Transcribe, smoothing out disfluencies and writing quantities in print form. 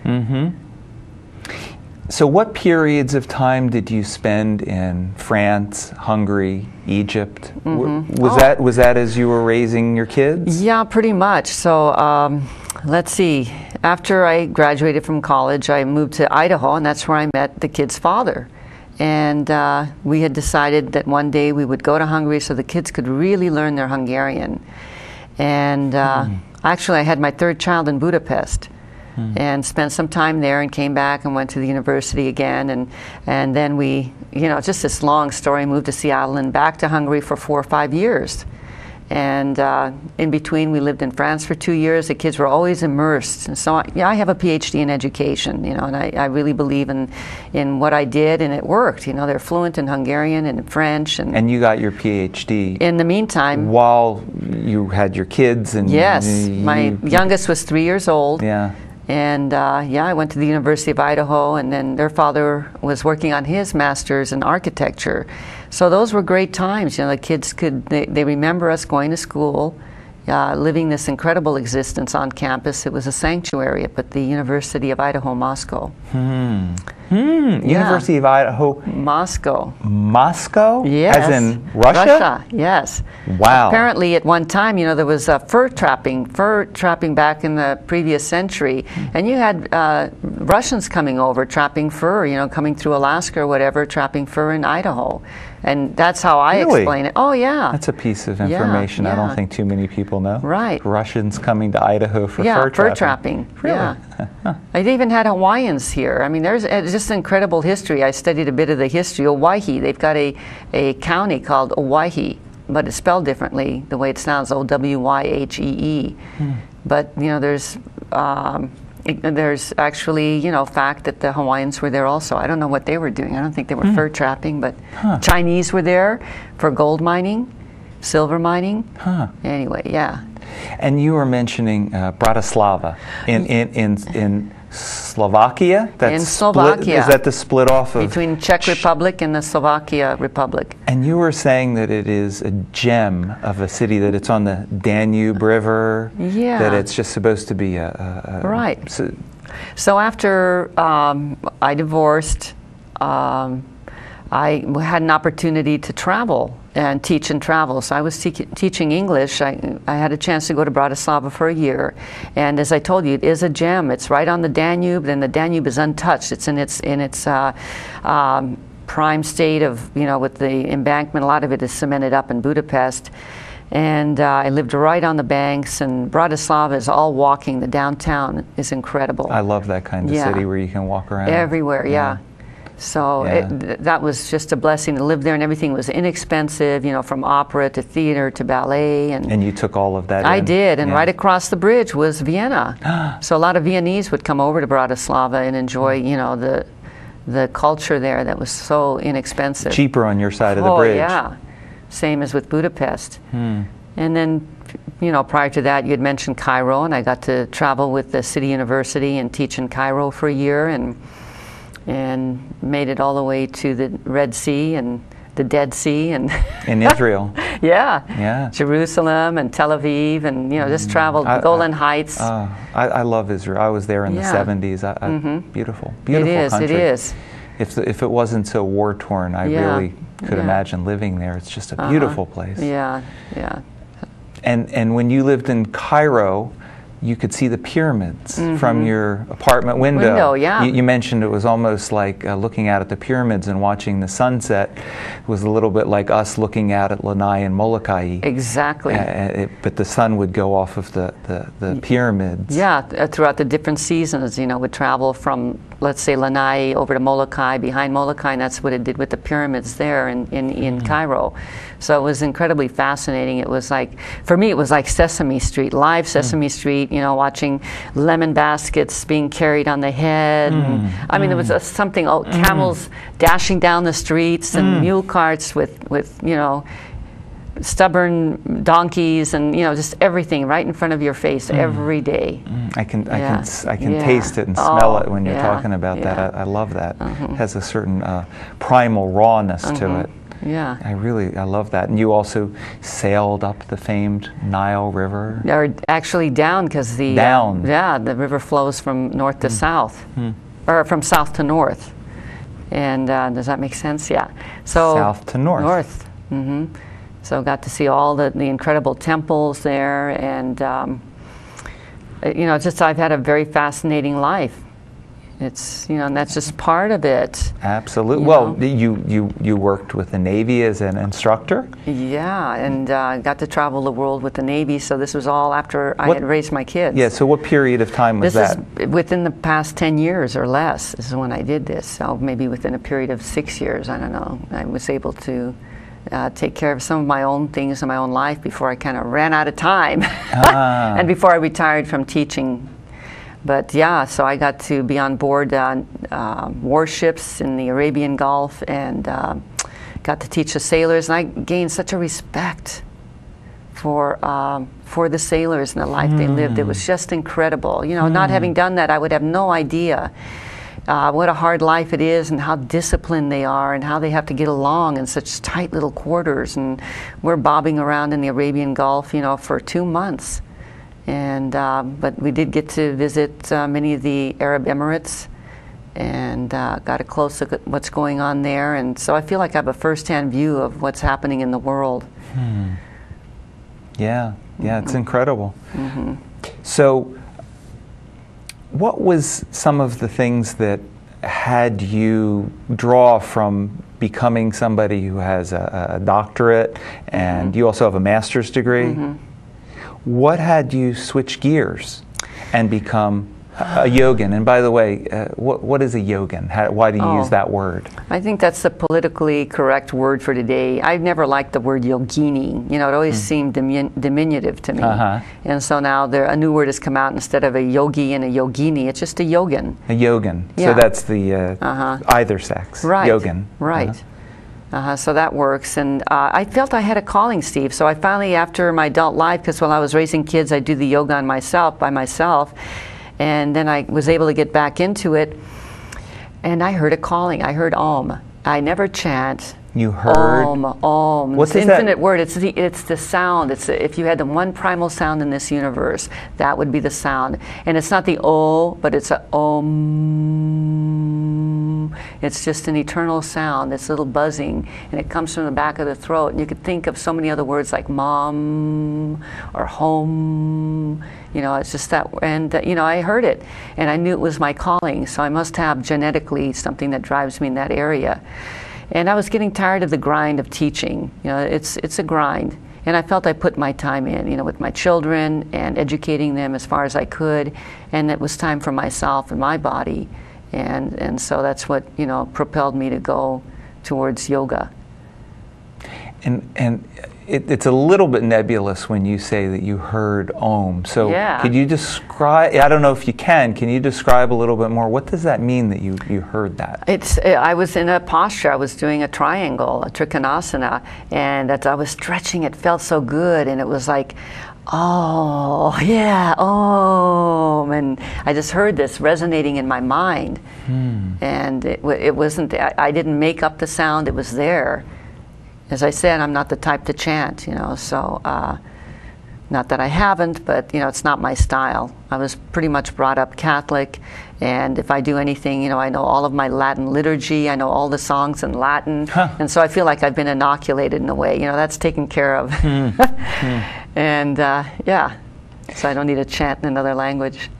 Mm-hmm. So what periods of time did you spend in France, Hungary, Egypt? Mm-hmm. Was that as you were raising your kids? Yeah, pretty much. So let's see. After I graduated from college, I moved to Idaho, and that's where I met the kids' father. And we had decided that one day we would go to Hungary so the kids could really learn their Hungarian. And actually, I had my third child in Budapest. And spent some time there and came back and went to the university again. And then we, just this long story, moved to Seattle and back to Hungary for 4 or 5 years. And in between, we lived in France for 2 years. The kids were always immersed. And so, I have a PhD in education, and I really believe in what I did, and it worked. They're fluent in Hungarian and French. And you got your PhD in the meantime, while you had your kids. And yes, my youngest was 3 years old. Yeah. And I went to the University of Idaho, and then their father was working on his master's in architecture. So those were great times. The kids they remember us going to school, living this incredible existence on campus. It was a sanctuary up at the University of Idaho, Moscow. University of Idaho. Moscow. Moscow? Yes. As in Russia? Russia, yes. Wow. Apparently at one time, there was fur trapping back in the previous century, and you had Russians coming over, trapping fur, coming through Alaska or whatever, trapping fur in Idaho. And that's how I explain it. Oh, yeah. That's a piece of information I don't think too many people know. Right. Russians coming to Idaho for fur trapping. trapping. Really? Yeah. They even had Hawaiians here. I mean, there's just incredible history. I studied a bit of the history. Owyhee, they've got a county called Owyhee, but it's spelled differently, the way it sounds, Owyhee. But, there's actually, fact that the Hawaiians were there also. I don't know what they were doing. I don't think they were fur trapping, but Chinese were there for gold mining, silver mining. Anyway, yeah. And you were mentioning Bratislava in Slovakia? In Slovakia. Is that the split off of? Between Czech Republic and the Slovakia Republic. And you were saying that it is a gem of a city, that it's on the Danube River. Yeah. That it's just supposed to be right. So after I divorced, I had an opportunity to travel and teach and travel. So I was teaching English. I had a chance to go to Bratislava for a year. And as I told you, it is a gem. It's right on the Danube, and the Danube is untouched. It's in its prime state of, with the embankment. A lot of it is cemented up in Budapest. And I lived right on the banks, and Bratislava is all walking. The downtown is incredible. I love that kind of city where you can walk around. Everywhere, yeah. So that was just a blessing to live there, and everything was inexpensive, from opera to theater to ballet. And you took all of that I did, and right across the bridge was Vienna. So a lot of Viennese would come over to Bratislava and enjoy, the culture there that was so inexpensive. Cheaper on your side of the bridge. Oh, yeah. Same as with Budapest. And then, prior to that, you had mentioned Cairo, and I got to travel with the City University and teach in Cairo for a year, and made it all the way to the Red Sea and the Dead Sea and in Israel. Yeah. Jerusalem and Tel Aviv, and just traveled Golan Heights. I love Israel. I was there in the 70s. Beautiful country. It is. If it wasn't so war torn, I really could imagine living there. It's just a beautiful place. Yeah. And when you lived in Cairo, you could see the pyramids from your apartment window. You mentioned it was almost like looking out at the pyramids and watching the sunset. It was a little bit like us looking out at Lanai and Molokai. Exactly. But the sun would go off of the pyramids. Yeah, throughout the different seasons, would travel from, let's say, Lanai over to Molokai, behind Molokai, and that's what it did with the pyramids there in Cairo. So it was incredibly fascinating. It was like, for me, it was like Sesame Street, live Sesame Street, watching lemon baskets being carried on the head. And, I mean, there was something, camels dashing down the streets and mule carts with stubborn donkeys and, just everything right in front of your face every day. I can taste it and smell it when you're talking about that. I love that. It has a certain primal rawness to it. Yeah. I love that. And you also sailed up the famed Nile River? Or actually down, because the the river flows from north to south, or from south to north. And does that make sense? Yeah. So south to north. North. Mm-hmm. So got to see all the incredible temples there, and just I've had a very fascinating life. It's and that's just part of it. Absolutely. Well, you worked with the Navy as an instructor. Yeah, and got to travel the world with the Navy. So this was all after I had raised my kids. Yeah. So what period of time was that? This is within the past 10 years or less. This is when I did this. So maybe within a period of 6 years. I don't know. I was able to take care of some of my own things in my own life before I kind of ran out of time, and before I retired from teaching. But yeah, so I got to be on board warships in the Arabian Gulf, and got to teach the sailors, and I gained such a respect for the sailors and the life they lived. It was just incredible. Not having done that, I would have no idea what a hard life it is, and how disciplined they are, and how they have to get along in such tight little quarters. And we're bobbing around in the Arabian Gulf, for 2 months. And but we did get to visit many of the Arab Emirates, and got a close look at what's going on there. And so I feel like I have a first-hand view of what's happening in the world. Yeah, it's incredible. So what was some of the things that had you draw from becoming somebody who has a doctorate, and you also have a master's degree? What had you switch gears and become a Yogen? And by the way, what is a Yogen? Why do you use that word? I think that's the politically correct word for today. I've never liked the word yogini. It always seemed diminutive to me. And so now a new word has come out. Instead of a yogi and a yogini, it's just a Yogen. A Yogen. Yeah. So that's the either sex. Right. Yogen. Right. So that works. And I felt I had a calling, Steve. So I finally, after my adult life, because while I was raising kids, I do the yoga by myself. And then I was able to get back into it. And I heard a calling. I heard Om. I never chant. You heard? Om. What's this infinite word. It's the sound. If you had the one primal sound in this universe, that would be the sound. And it's not the O, but it's a Om. It's just an eternal sound, this little buzzing, and it comes from the back of the throat. And you could think of so many other words like mom or home. It's just that. And I heard it, and I knew it was my calling. So I must have genetically something that drives me in that area. And I was getting tired of the grind of teaching. It's a grind. And I felt I put my time in, with my children and educating them as far as I could. And it was time for myself and my body. And so that's what, propelled me to go towards yoga. And it's a little bit nebulous when you say that you heard Om. So could you describe, I don't know if you can you describe a little bit more? What does that mean that you heard that? I was in a posture, I was doing a triangle, a trikonasana, and as I was stretching, it felt so good, and it was like, oh, yeah, Om. And I just heard this resonating in my mind. And it wasn't, I didn't make up the sound, it was there. As I said, I'm not the type to chant, so not that I haven't, but, it's not my style. I was pretty much brought up Catholic, and if I do anything, I know all of my Latin liturgy, I know all the songs in Latin, and so I feel like I've been inoculated in a way, that's taken care of. And, so I don't need to chant in another language.